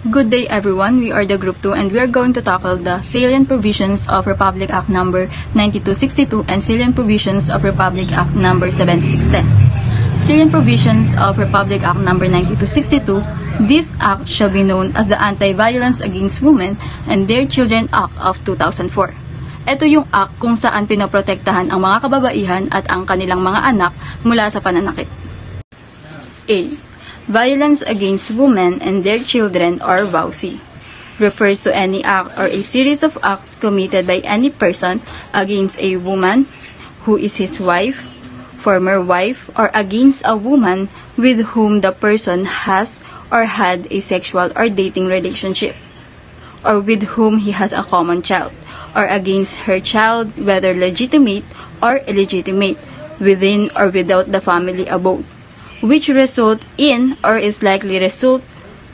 Good day everyone, we are the Group 2 and we are going to tackle the salient provisions of Republic Act number 9262 and salient provisions of Republic Act number 7610. Salient provisions of Republic Act number 9262, this act shall be known as the Anti-Violence Against Women and Their Children Act of 2004. Ito yung act kung saan pinoprotektahan ang mga kababaihan at ang kanilang mga anak mula sa pananakit. A. Violence against women and their children or VAUCI refers to any act or a series of acts committed by any person against a woman who is his wife, former wife, or against a woman with whom the person has or had a sexual or dating relationship, or with whom he has a common child, or against her child, whether legitimate or illegitimate, within or without the family abode, which result in or is likely result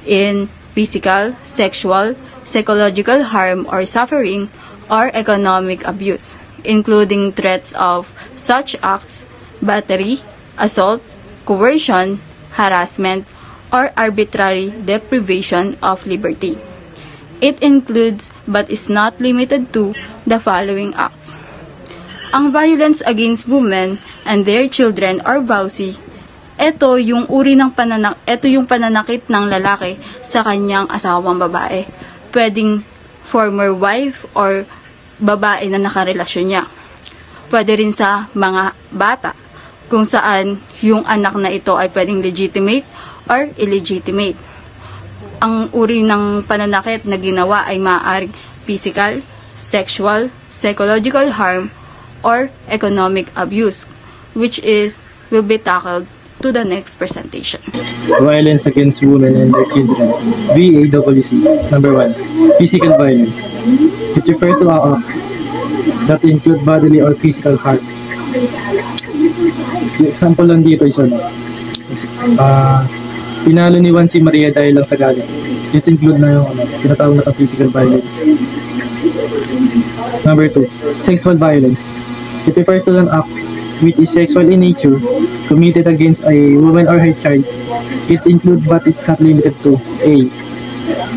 in physical, sexual, psychological harm or suffering, or economic abuse, including threats of such acts, battery, assault, coercion, harassment, or arbitrary deprivation of liberty. It includes but is not limited to the following acts. Ang violence against women and their children or VAUCI, ito yung pananakit ng lalaki sa kanyang asawang babae. Pwedeng former wife or babae na nakarelasyon niya. Pwede rin sa mga bata, kung saan yung anak na ito ay pwedeng legitimate or illegitimate. Ang uri ng pananakit na ginawa ay maaaring physical, sexual, psychological harm, or economic abuse, which will be tackled to the next presentation. Violence against women and their children. VAWC. Number 1. Physical violence. It refers to an act that include bodily or physical harm. The example lang dito is pinalo ni Juan si Maria dahil lang sa galit. It include na yung tinatawag na physical violence. Number 2. Sexual violence. It refers to an act which is sexual in nature, committed against a woman or her child. It includes but it's not limited to A.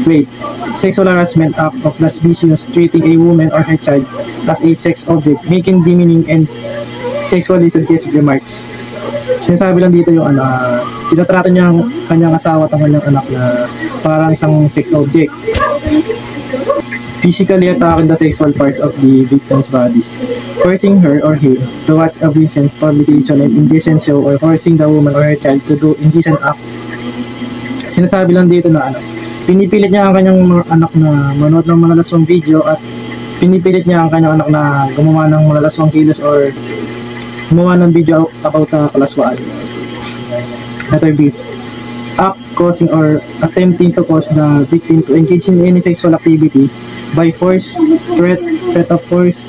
Rape. Sexual harassment act of lasciviousness, treating a woman or her child as a sex object, making demeaning and sexually suggestive remarks. Sinasabi lang dito yung tinatrato niya ang kanyang asawa at ang kanyang anak na parang isang sex object. Physically attacking the sexual parts of the victim's bodies, forcing her or him to watch a indecent publication and indecent show, or forcing the woman or her child to do indecent act. Sinasabi lang dito na pinipilit niya ang kanyang anak na manood ng malalaswang video at pinipilit niya ang kanyang anak na gumawa ng malalaswang kilos or gumawa ng video about sa kalaswaan. Letter B. Act causing or attempting to cause the victim to engage in any sexual activity by force, threat of force,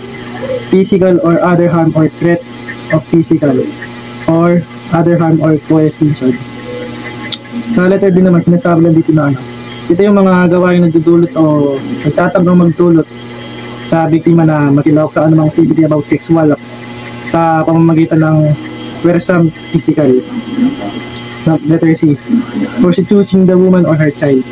physical or other harm, or threat of physical or other harm or coercion. Sa letter B naman, sinasabi lang dito na ito yung mga gawain na nagdudulot o nagtatabang magdulot sa biktima na makilahok sa anumang activity about sexual sa pamamagitan ng coercion physical. Letter C. Prostituting the woman or her child.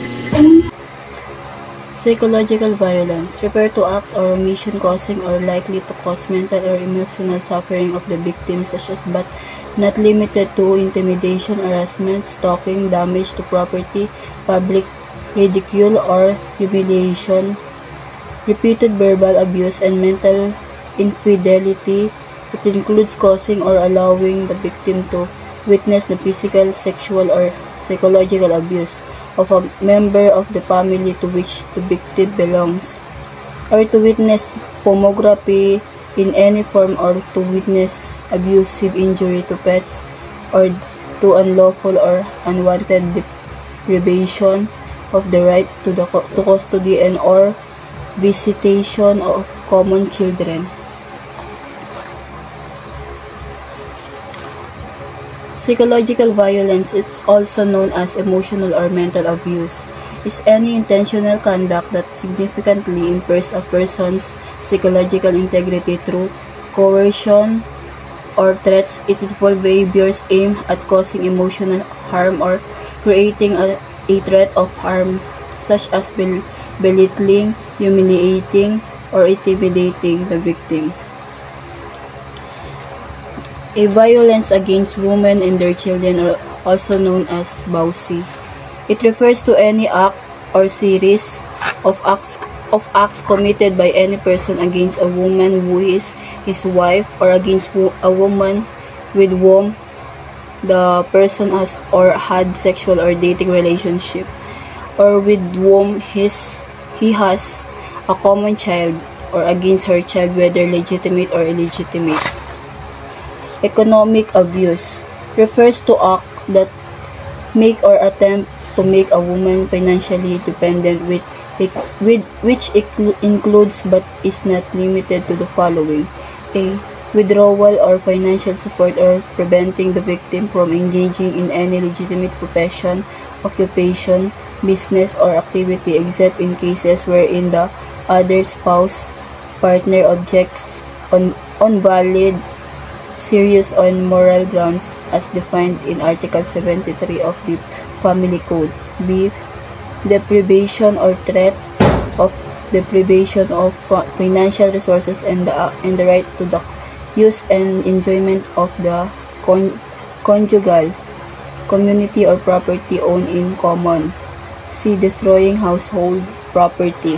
Psychological violence refer to acts or omission causing or likely to cause mental or emotional suffering of the victim, such as but not limited to intimidation, harassment, stalking, damage to property, public ridicule or humiliation, repeated verbal abuse, and mental infidelity. It includes causing or allowing the victim to witness the physical, sexual, or psychological abuse of a member of the family to which the victim belongs, or to witness pornography in any form, or to witness abusive injury to pets, or to unlawful or unwanted deprivation of the right to custody and or visitation of common children. Psychological violence is also known as emotional or mental abuse. Is any intentional conduct that significantly impairs a person's psychological integrity through coercion or threats. It involves behaviors aimed at causing emotional harm or creating a threat of harm such as belittling, humiliating, or intimidating the victim. A violence against women and their children are also known as BAUSI. It refers to any act or series of acts committed by any person against a woman who is his wife, or against a woman with whom the person has or had sexual or dating relationship, or with whom he has a common child, or against her child, whether legitimate or illegitimate. Economic abuse refers to acts that make or attempt to make a woman financially dependent which includes but is not limited to the following: A. Withdrawal or financial support, or preventing the victim from engaging in any legitimate profession, occupation, business, or activity, except in cases wherein the other spouse, partner objects on valid, serious, or moral grounds as defined in Article 73 of the Family Code. B. Deprivation or threat of deprivation of financial resources and the right to the use and enjoyment of the conjugal, community, or property owned in common. C. Destroying household property.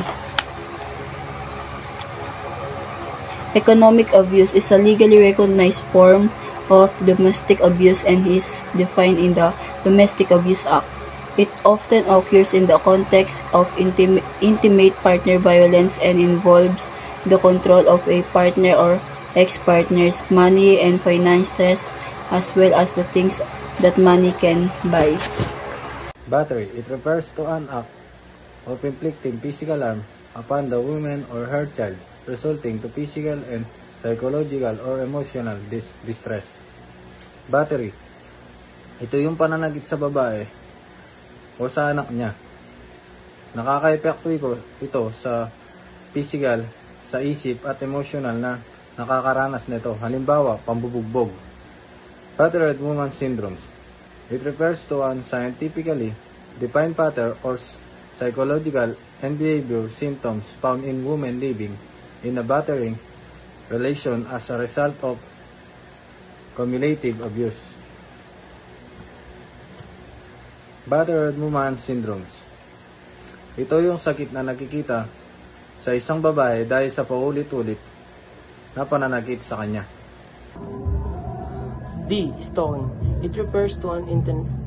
Economic abuse is a legally recognized form of domestic abuse and is defined in the Domestic Abuse Act. It often occurs in the context of intimate partner violence and involves the control of a partner or ex-partner's money and finances, as well as the things that money can buy. Battery. It refers to an act of inflicting physical harm upon the woman or her child, resulting to physical and psychological or emotional distress. Battery. Ito yung pananakit sa babae o sa anak niya. Nakaka-epekto ito sa physical, sa isip at emotional na nakakaranas nito. Halimbawa, pambubugbog. Battered woman syndrome. It refers to an scientifically defined pattern or psychological and behavior symptoms found in women living in a battering relation as a result of cumulative abuse. Battered woman syndromes. Ito yung sakit na nakikita sa isang babae dahil sa paulit-ulit na pananakit sa kanya. D. Stalking. It refers to an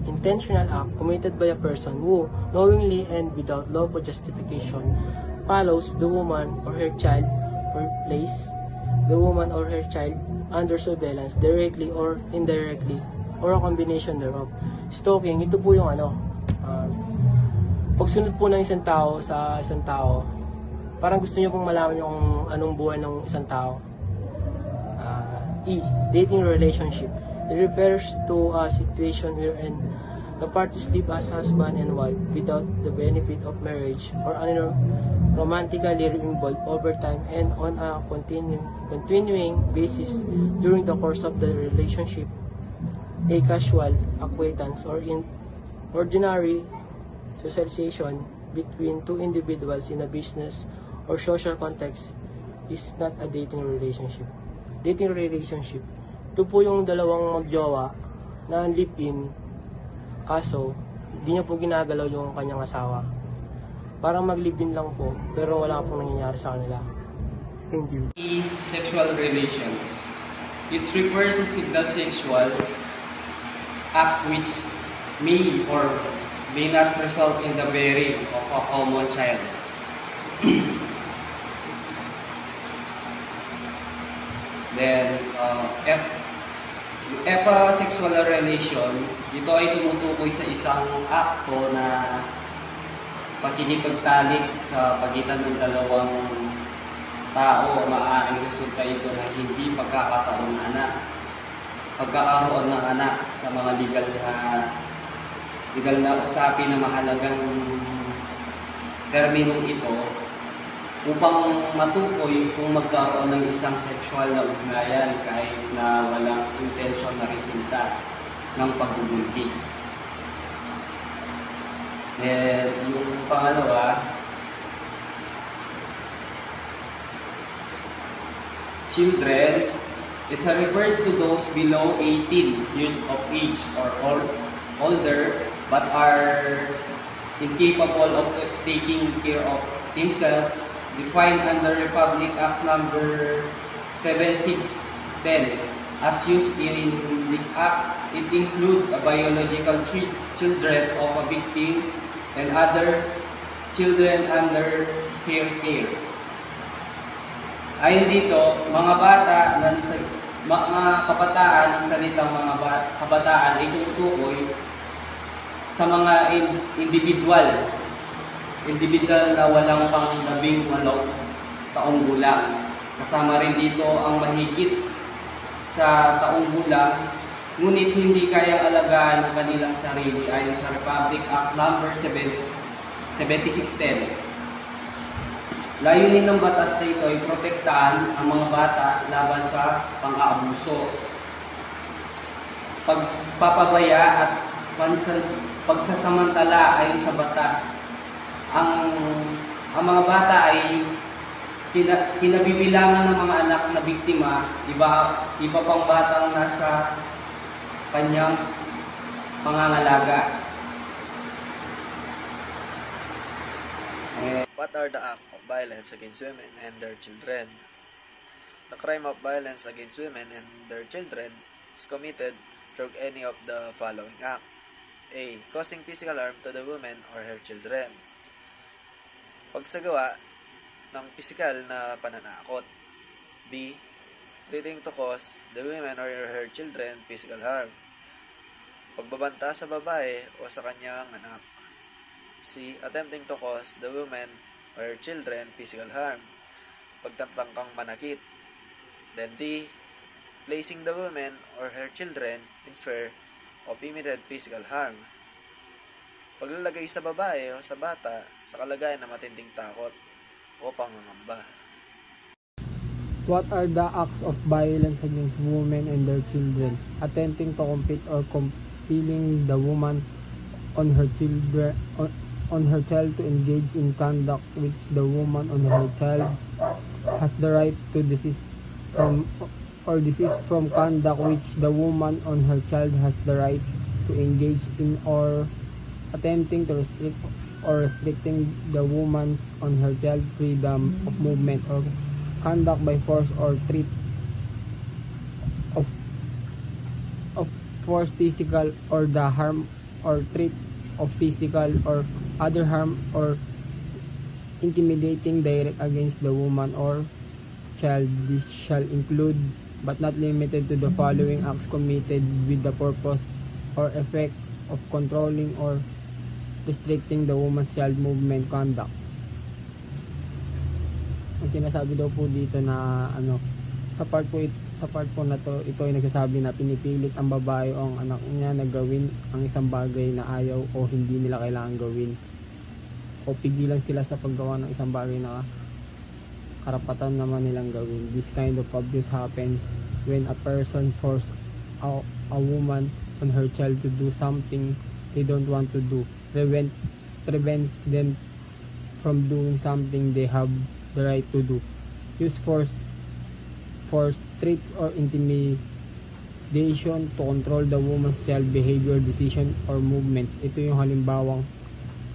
intentional act committed by a person who, knowingly and without lawful justification, follows the woman or her child, or place the woman or her child under surveillance directly or indirectly, or a combination thereof. Stalking, ito po yung pagsunod po ng isang tao sa isang tao. Parang gusto niyo pong malaman yung anong buhay ng isang tao. E. Dating relationship. It refers to a situation wherein the parties live as husband and wife without the benefit of marriage or romantically involved over time and on a continuing basis during the course of the relationship. A casual acquaintance or in ordinary socialization between two individuals in a business or social context is not a dating relationship. Dating relationship, ito po yung dalawang magjowa na live-in, kaso hindi niya po ginagalaw yung kanyang asawa. Parang mag-live-in lang po, pero wala pong nangyayari sa kanila. Thank you. Is sexual relations. It refers to signal sexual act which may or may not result in the bearing of a common child. Then, if a sexual relation, ito ay tumutukoy sa isang akto na pakinipagtalik sa pagitan ng dalawang tao. Maaaring resulta ito ng hindi pagkakataon ng anak, pagkakaroon ng anak sa mga legal na usapin na mahalagang terminong ito upang matukoy kung magkaroon ng isang sexual na ugnayan kahit na walang intensyon na resulta ng pagbubuntis. And yung pangalawa, children, it refers to those below 18 years of age or older but are incapable of taking care of himself, defined under Republic Act number 7610. As used in this act, it includes biological children of a victim and other children under her care. Ayon dito, mga bata na mga kabataan, ang salitang mga kabataan ay tutukoy sa mga individual na walang pang 18 taong gulang. Kasama rin dito ang mahigit sa taong gulang, ngunit hindi kayang alagaan ang kanilang sarili ayon sa Republic Act number 7610. Layunin ng batas na ito ay protektahan ang mga bata laban sa pang-aabuso, pagpapabaya at pagsasamantala ayon sa batas. Ang mga bata ay kinabibilangan ng mga anak na biktima, iba pang batang nasa kanyang pangangalaga. What are the acts of violence against women and their children? The crime of violence against women and their children is committed through any of the following acts. A. Causing physical harm to the woman or her children. Pagsagawa ng pisikal na pananakot. B. Threatening to cause the woman or her children physical harm. Pagbabanta sa babae o sa kanyang anak. C. Attempting to cause the woman or her children physical harm. Pagtatangkang manakit. Then D. Placing the woman or her children in fear of immediate physical harm. Paglalagay sa babae o sa bata sa kalagayan na matinding takot o pangangamba. What are the acts of violence against women and their children? Attempting to compete or compelling the woman on her child to engage in conduct which the woman on her child has the right to desist from, or desist from conduct which the woman on her child has the right to engage in, or attempting to restrict or restricting the woman's on her child freedom of movement or conduct by force or threat of force, physical or the harm or threat of physical or other harm or intimidating direct against the woman or child. This shall include but not limited to the following acts committed with the purpose or effect of controlling or restricting the woman's child movement conduct. Ang sinasabi daw po dito na sa part po na to, ito ay nagsasabi na pinipilit ang babae o ang anak niya na gawin ang isang bagay na ayaw o hindi nila kailangan gawin, o pigilan sila sa paggawa ng isang bagay na karapatan naman nilang gawin. This kind of abuse happens when a person forces a woman on her child to do something they don't want to do, prevents them from doing something they have the right to do, use force, threats or intimidation to control the woman's child behavior, decision or movements. Ito yung halimbawa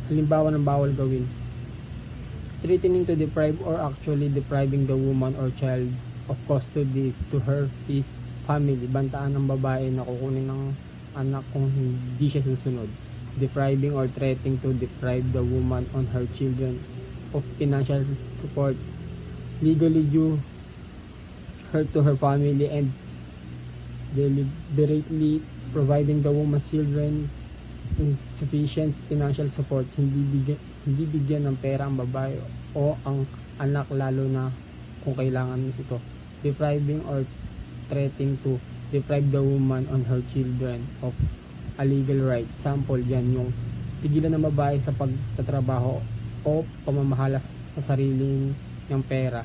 ng bawal gawin. Threatening to deprive or actually depriving the woman or child of custody to her, his family. Bantaan ng babae na kukunin ng anak kung hindi siya susunod. Depriving or threatening to deprive the woman on her children of financial support legally due her to her family, and deliberately providing the woman's children insufficient financial support. Hindi bigyan ng pera ang babae o ang anak, lalo na kung kailangan ito. Depriving or threatening to deprive the woman on her children of a legal right. Sample dyan yung pigilan ng babae sa pagtatrabaho o pamamahala sa sariling niyang pera.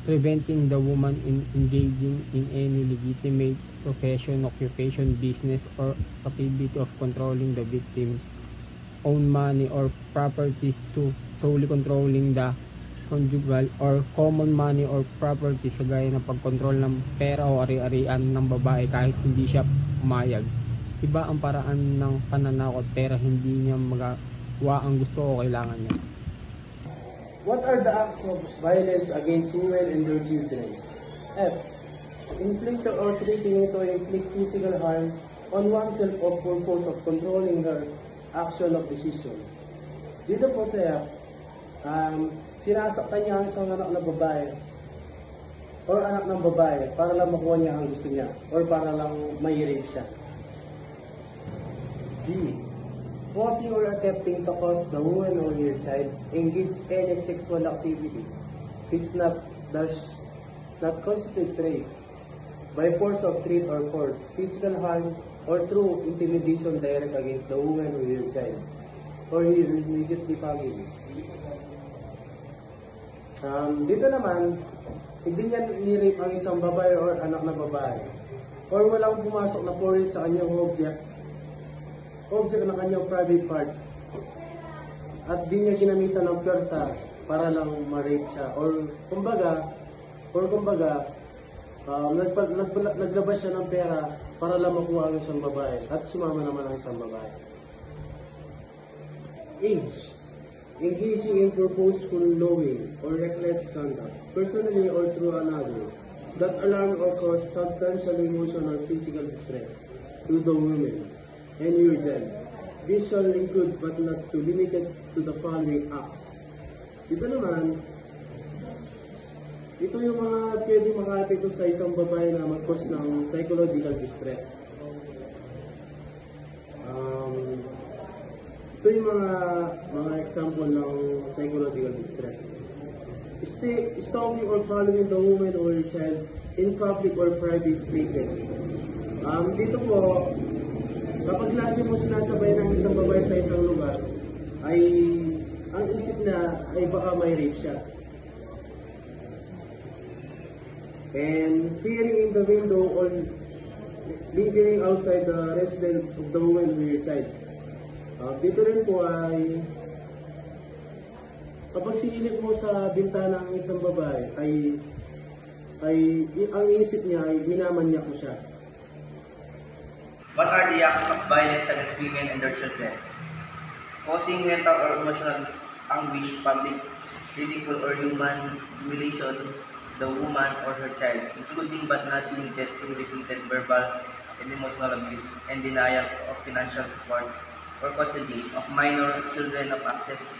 Preventing the woman in engaging in any legitimate profession, occupation, business, or activity of controlling the victim's own money or properties to solely controlling the conjugal or common money or properties, kagaya ng pagkontrol ng pera o ari-arian ng babae kahit hindi siya pumayag. Iba ang paraan ng pananakot pero hindi niya magawa ang gusto o kailangan niya. What are the acts of violence against women and their children? F. Infliction or threatening to inflict physical harm on oneself for purpose of controlling her action of decision. Dito po sa F, sinasaktan niya ang isang anak na babae or anak ng babae para lang makuha niya ang gusto niya or para lang may-rape siya. G. Causing or attempting to cause the woman or your child engage any sexual activity which does not constitute rape by force of threat or force, physical harm, or through intimidation direct against the woman or your child or your immediate family. Dito naman, hindi niya ni-rape ang isang babae or anak na babae or walang pumasok na foreign sa kanyang object ng kanyang private part at di niya ginamitan ng pwersa para lang ma-rape siya or kumbaga naglabas siya ng pera para lang makuha ang isang babae at sumama naman ang isang babae. Age. Engaging in purposeful knowing or reckless conduct, personally or through another, that alarm or cause substantial emotional or physical distress to the woman and your child. This shall include but not to limited to the following acts. Dito naman, ito yung mga pwede makaapekto sa isang babae na mag-cause ng psychological distress. Ito yung mga example ng psychological distress. Stalking or following the woman or your child in public or private places. Dito po, kapag lagi mo sinasabay ng isang babae sa isang lugar, ay ang isip na ay baka may rape siya. And peering in the window or lingering outside the residence of the woman or your child. Dito rin po ay kapag sinilip mo sa bintana ng isang babae ay ang isip niya ay binaman niya po siya. What are the acts of violence against women and their children? Causing mental or emotional anguish, public ridicule or human humiliation the woman or her child, including but not limited to repeated verbal and emotional abuse and denial of financial support or custody of minor children of access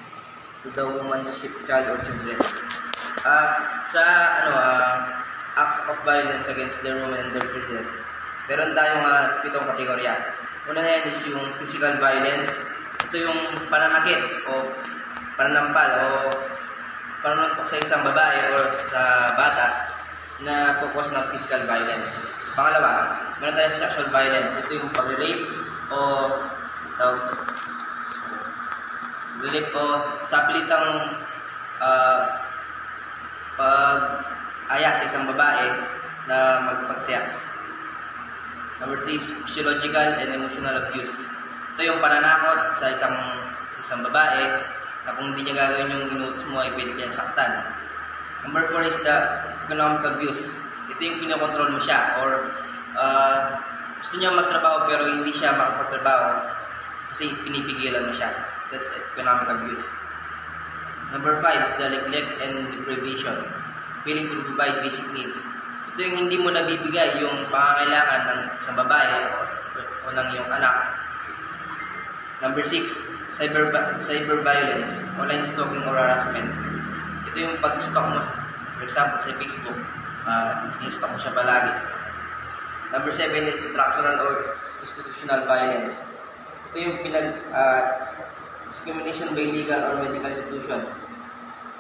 to the woman's child or children. Acts of violence against the women and their children. Meron tayong 7 kategorya. Una na yan is yung physical violence. Ito yung pananakit o pananampal o panununtok sa isang babae o sa bata na purpose ng physical violence. Pangalawa, meron tayong sexual violence. Ito yung pag-rape o sapilitang pag-aya sa isang babae na magpag-sex. Number 3 is physiological and emotional abuse. Ito yung pananakot sa isang babae na kung hindi niya gagawin yung inutos mo ay pwede kayang saktan. Number 4 is the economic abuse. Ito yung pinokontrol mo siya or gusto niya magtrabaho pero hindi siya makapagtrabaho kasi pinipigilan mo siya. That's economic abuse. Number 5 is the neglect and deprivation. Failing to provide basic needs. Ito yung hindi mo nabibigay yung pangangailangan ng isang babae o ng iyong anak. Number 6, cyber violence, online stalking or harassment. Ito yung pag-stalk mo, for example sa Facebook, i-stalk mo siya palagi. Number 7 is structural or institutional violence. Ito yung discrimination by legal or medical institution,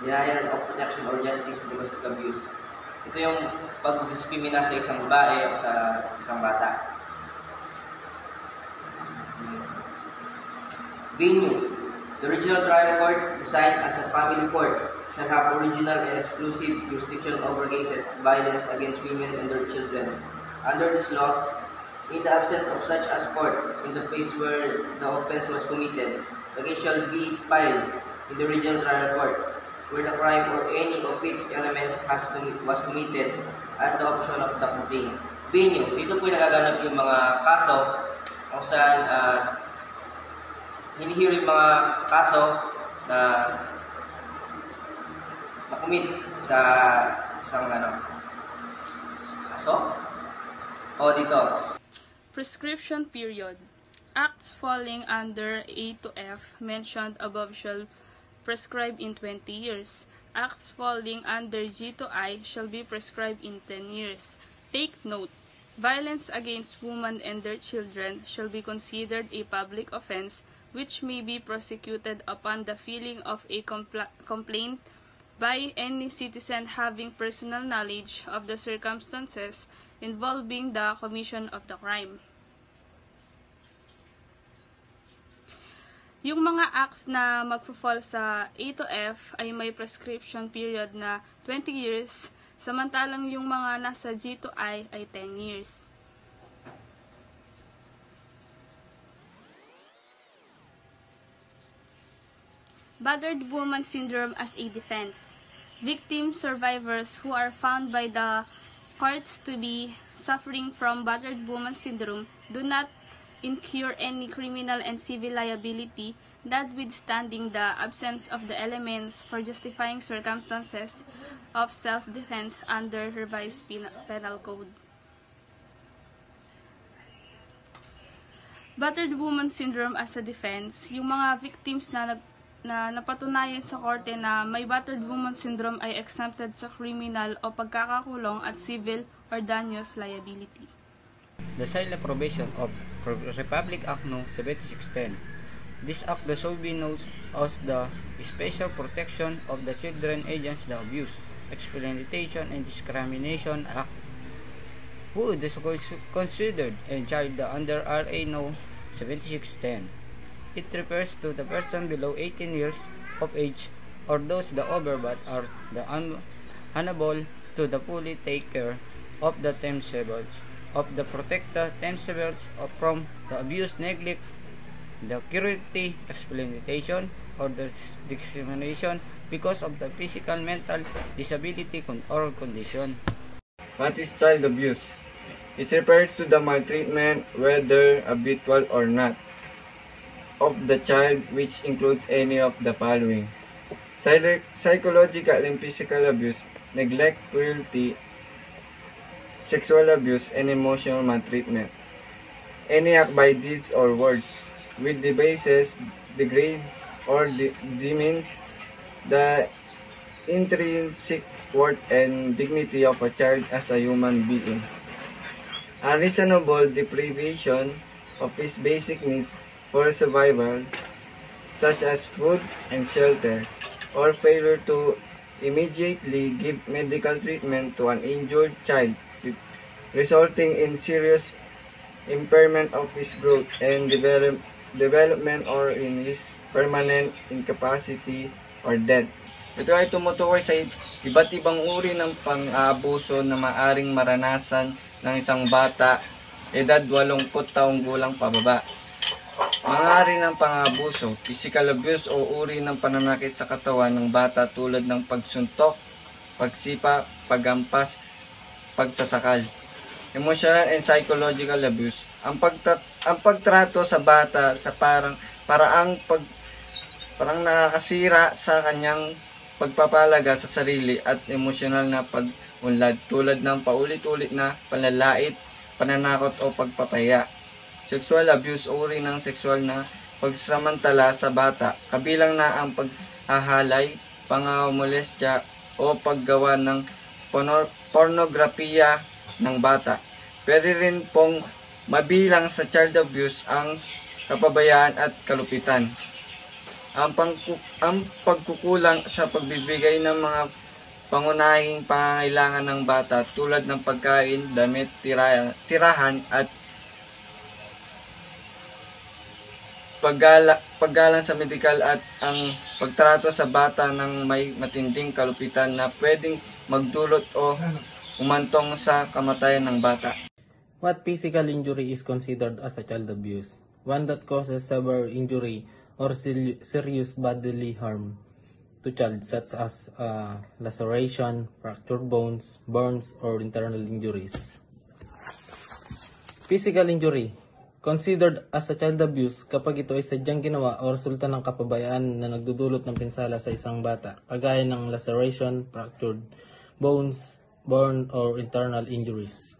denial of protection or justice in domestic abuse. Ito yung pag-diskrimina sa isang babae o sa isang bata. Venue. The regional trial court, designed as a family court, shall have original and exclusive jurisdiction over cases of violence against women and their children. Under this law, in the absence of such a court in the place where the offense was committed, the case shall be filed in the regional trial court where the crime or any of its elements was committed at the option of the complaint. Venue, dito po nagaganap yung mga kaso kung saan hinihiro yung mga kaso na na-commit sa isang kaso o dito. Prescription period. Acts falling under A to F mentioned above shall prescribe in 20 years. Acts falling under G to I shall be prescribed in 10 years. Take note, violence against women and their children shall be considered a public offense which may be prosecuted upon the filing of a complaint by any citizen having personal knowledge of the circumstances involving the commission of the crime. Yung mga acts na magpo-fall sa A to F ay may prescription period na 20 years, samantalang yung mga nasa G to I ay 10 years. Battered woman syndrome as a defense. Victim survivors who are found by the courts to be suffering from battered woman syndrome do not incur any criminal and civil liability, notwithstanding the absence of the elements for justifying circumstances of self-defense under revised penal code. Battered woman syndrome as a defense, yung mga victims na napatunayan sa korte na may battered woman syndrome ay exempted sa criminal o pagkakakulong at civil or danyos liability. The silent probation of Republic Act No. 7610. This act shall be known as the Special Protection of the Children Against the Abuse, Exploitation and Discrimination Act, who is considered a child under RA No. 7610. It refers to the person below 18 years of age or those the over but are the unable to the fully take care of the themselves of the protector themselves from the abuse, neglect, the cruelty, exploitation, or the discrimination because of the physical, mental disability or condition. What is child abuse? It refers to the maltreatment, whether habitual or not, of the child, which includes any of the following: psychological and physical abuse, neglect, cruelty, sexual abuse, and emotional maltreatment. Any act by deeds or words which debases, degrades, or demeans the intrinsic worth and dignity of a child as a human being. Unreasonable deprivation of his basic needs for survival, such as food and shelter, or failure to immediately give medical treatment to an injured child, resulting in serious impairment of his growth and development or in his permanent incapacity or death. Ito ay tumutukoy sa iba't ibang uri ng pang-aabuso na maaring maranasan ng isang bata edad 80 taong gulang pababa. Maaari ng pang-aabuso, physical abuse o uri ng pananakit sa katawan ng bata tulad ng pagsuntok, pagsipa, paghampas, pagsasakal. Emotional and psychological abuse, ang pagtrato sa bata sa parang nakakasira sa kanyang pagpapalaga sa sarili at emosyonal na pag-unlad tulad ng paulit-ulit na panlalait, pananakot o pagpapaya. Sexual abuse, uri ng sexual na pagsamantala sa bata, kabilang na ang paghahalay, pangmolestya o paggawa ng pornografiya ng bata. Pwede rin pong mabilang sa child abuse ang kapabayaan at kalupitan. Ang pagkukulang sa pagbibigay ng mga pangunahing pangangailangan ng bata tulad ng pagkain, damit, tirahan at paggalang sa medikal at ang pagtrato sa bata ng may matinding kalupitan na pwedeng magdulot o umantong sa kamatayan ng bata. What physical injury is considered as a child abuse? One that causes severe injury or serious bodily harm to child such as laceration, fractured bones, burns, or internal injuries. Physical injury. Considered as a child abuse kapag ito ay sadyang ginawa o resulta ng kapabayaan na nagdudulot ng pinsala sa isang bata, kagaya ng laceration, fractured bones, burn, or internal injuries.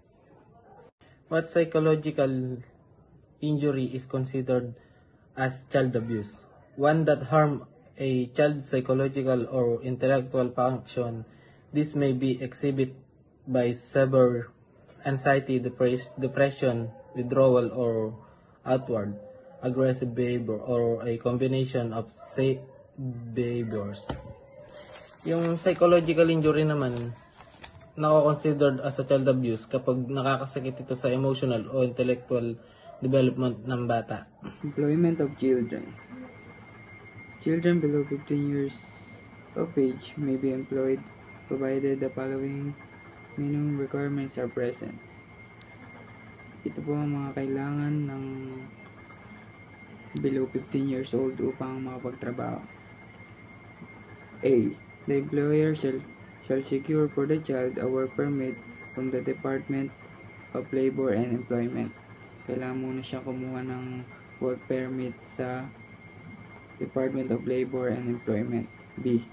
What psychological injury is considered as child abuse? One that harm a child's psychological or intellectual function. This may be exhibited by severe anxiety, depression, withdrawal, or outward aggressive behavior, or a combination of safe behaviors. Yung psychological injury naman, nako-considered as a child abuse kapag nakakasakit ito sa emotional o intellectual development ng bata. Employment of children. Children below 15 years of age may be employed provided the following minimum requirements are present. Ito po ang mga kailangan ng below 15 years old upang makapagtrabaho. A. The employer shall secure for the child a work permit from the Department of Labor and Employment. Kailangan muna siya kumuha ng work permit sa Department of Labor and Employment. B.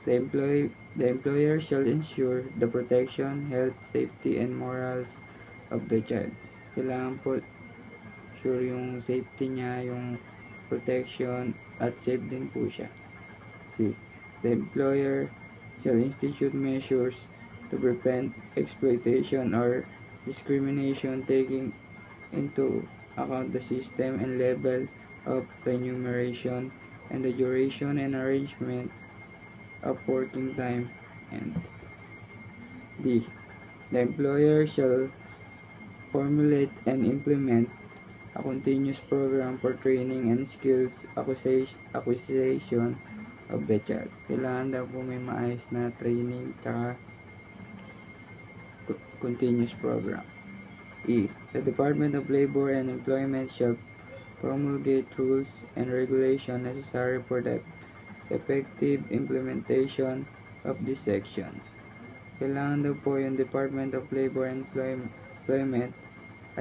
The employer shall ensure the protection, health, safety, and morals of the child. Kailangan po sure yung safety niya, yung protection, at safe din po siya. C. The employer shall institute measures to prevent exploitation or discrimination, taking into account the system and level of remuneration and the duration and arrangement of working time. And D. The employer shall formulate and implement a continuous program for training and skills acquisition of the child. Kailangan daw po may maayos na training tsaka continuous program. E. The Department of Labor and Employment shall promulgate rules and regulation necessary for the effective implementation of this section. Kailangan daw po yung Department of Labor and Employment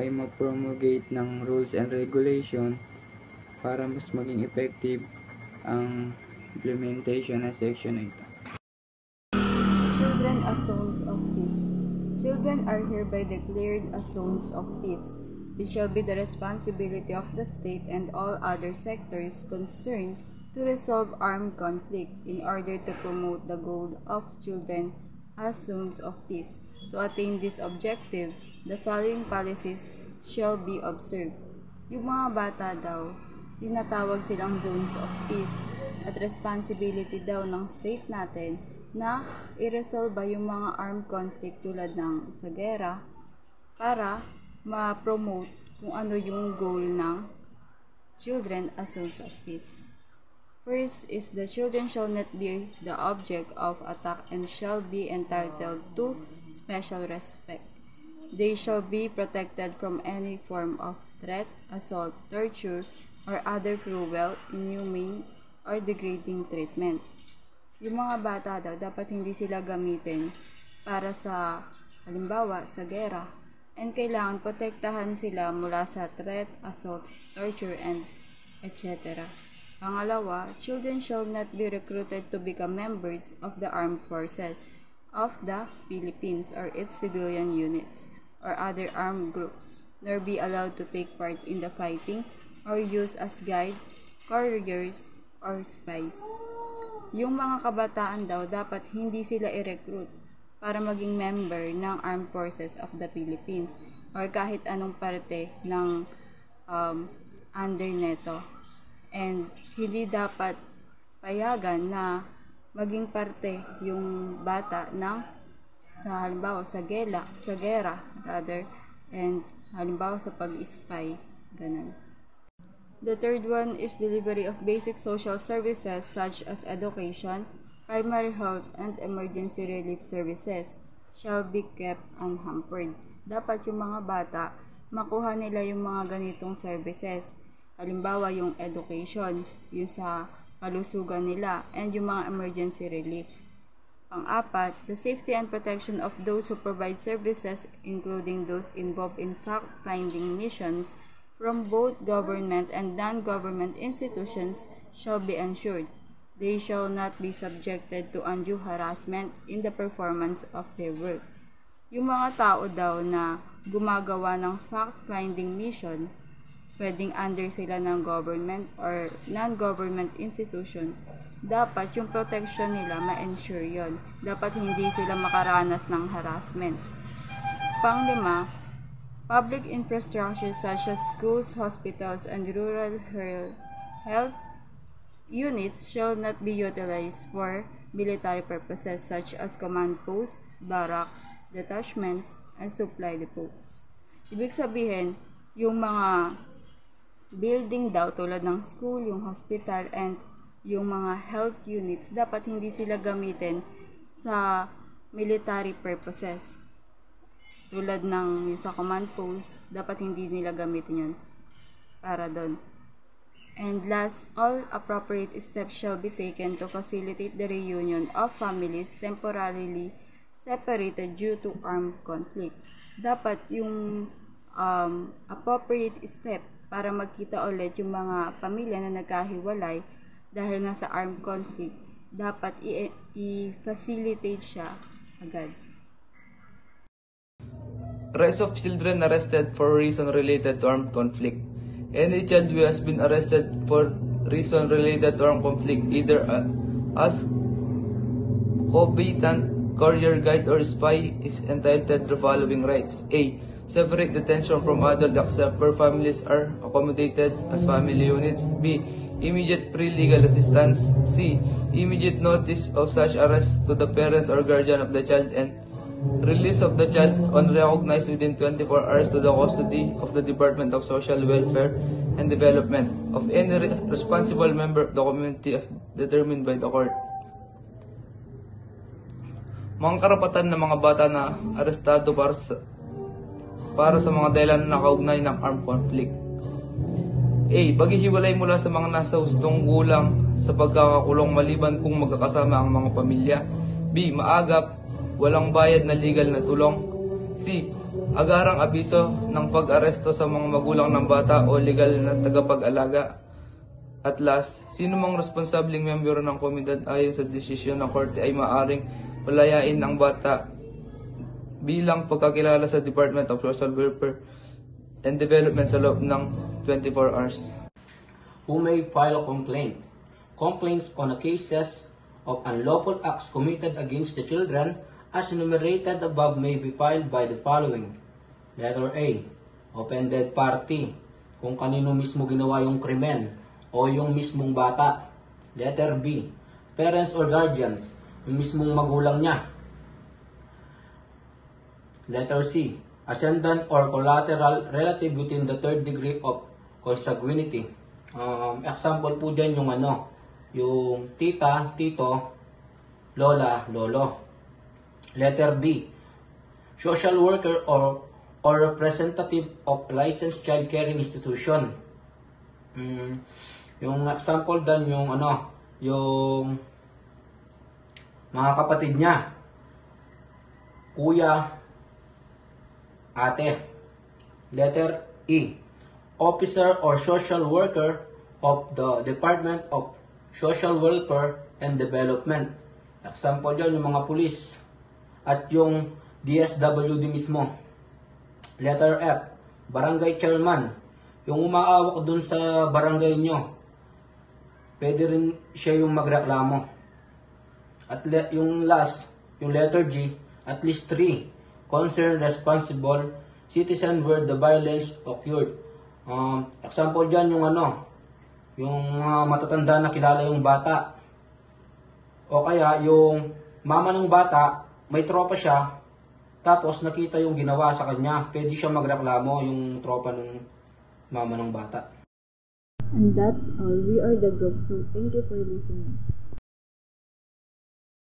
ay mag-promulgate ng rules and regulation para mas maging effective ang implementation ng section na ito. Children as zones of peace. Children are hereby declared as zones of peace. It shall be the responsibility of the state and all other sectors concerned to resolve armed conflict in order to promote the goal of children as zones of peace. To attain this objective, the following policies shall be observed. Yung mga bata daw, tinatawag silang zones of peace at responsibility daw ng state natin na i-resolve yung mga armed conflict tulad ng sa gera para ma-promote kung ano yung goal ng children as zones of peace. First is the children shall not be the object of attack and shall be entitled to special respect. They shall be protected from any form of threat, assault, torture, or other cruel, inhumane, or degrading treatment. Yung mga bata daw, dapat hindi sila gamitin para sa, halimbawa, sa gera. And kailangan protektahan sila mula sa threat, assault, torture, and etc. Pangalawa, children shall not be recruited to become members of the armed forces of the Philippines or its civilian units or other armed groups, nor be allowed to take part in the fighting or use as guide, couriers, or spies. Yung mga kabataan daw, dapat hindi sila i-recruit para maging member ng armed forces of the Philippines or kahit anong parte ng under neto. And hindi dapat payagan na maging parte yung bata ng sa halimbawa sa gera and halimbawa sa pag-spy, ganun. The third one is delivery of basic social services such as education, primary health, and emergency relief services shall be kept unhampered. Dapat yung mga bata, makuha nila yung mga ganitong services. Halimbawa, yung education, yung sa kalusugan nila, and yung mga emergency relief. Pang-apat, the safety and protection of those who provide services, including those involved in fact-finding missions from both government and non-government institutions, shall be ensured. They shall not be subjected to undue harassment in the performance of their work. Yung mga tao daw na gumagawa ng fact-finding mission, pwedeng under sila ng government or non-government institution, dapat yung protection nila ma-ensure yon. Dapat hindi sila makaranas ng harassment. Pang-5, public infrastructure such as schools, hospitals, and rural health units shall not be utilized for military purposes such as command posts, barracks, detachments, and supply depots. Ibig sabihin, yung mga building daw tulad ng school, yung hospital, and yung mga health units, dapat hindi sila gamitin sa military purposes. Tulad ng yung sa command post, dapat hindi nila gamitin yun para doon. And last, all appropriate steps shall be taken to facilitate the reunion of families temporarily separated due to armed conflict. Dapat yung appropriate step para magkita ulit yung mga pamilya na nagkahiwalay dahil nga sa armed conflict, dapat i-facilitate siya agad. Rights of children arrested for reason related to armed conflict. Any child who has been arrested for reason related to armed conflict, either as combatant, courier, guide, or spy, is entitled to the following rights. A. Separate detention from adult except where families are accommodated as family units. B. Immediate pre-legal assistance. C. Immediate notice of such arrest to the parents or guardian of the child, and release of the child unrecognized within 24 hours to the custody of the Department of Social Welfare and Development of any responsible member of the community as determined by the court. Mga karapatan ng mga bata na arestado para sa mga dahilan na nakaugnay ng armed conflict. A. Paghihiwalay mula sa mga nasa hustong gulang sa pagkakakulong maliban kung magkakasama ang mga pamilya. B. Maagap, walang bayad na legal na tulong. C. Agarang abiso ng pag-aresto sa mga magulang ng bata o legal na tagapag-alaga. At last, sino mang responsableng miyembro ng komunidad ayon sa desisyon ng korte ay maaring palayain ang bata bilang pagkakilala sa Department of Social Welfare and Development sa loob ng 24 hours. Who may file a complaint? Complaints on cases of unlawful acts committed against the children as enumerated above may be filed by the following. Letter A. Offended party. Kung kanino mismo ginawa yung krimen o yung mismong bata. Letter B. Parents or guardians. Yung mismong magulang niya. Letter C. Ascendant or collateral relative within the third degree of consanguinity. Example po dyan yung yung tita, tito, lola, lolo. Letter D. Social worker or representative of licensed child caring institution. Yung example dyan yung yung mga kapatid niya. Kuya, ate. Letter E. Officer or social worker of the Department of Social Welfare and Development. Example dyan yung mga pulis. At yung DSWD mismo. Letter F. Barangay chairman. Yung umaawak dun sa barangay nyo. Pwede rin siya yung magreklamo. At yung last, yung letter G, at least 3. Concerned responsible citizen where the violence occurred. Example dyan yung yung matatanda na kilala yung bata. O kaya yung mama ng bata, may tropa siya, tapos nakita yung ginawa sa kanya. Pwede siya magreklamo yung tropa ng mama ng bata. And that's all. We are the group 2. Thank you for listening.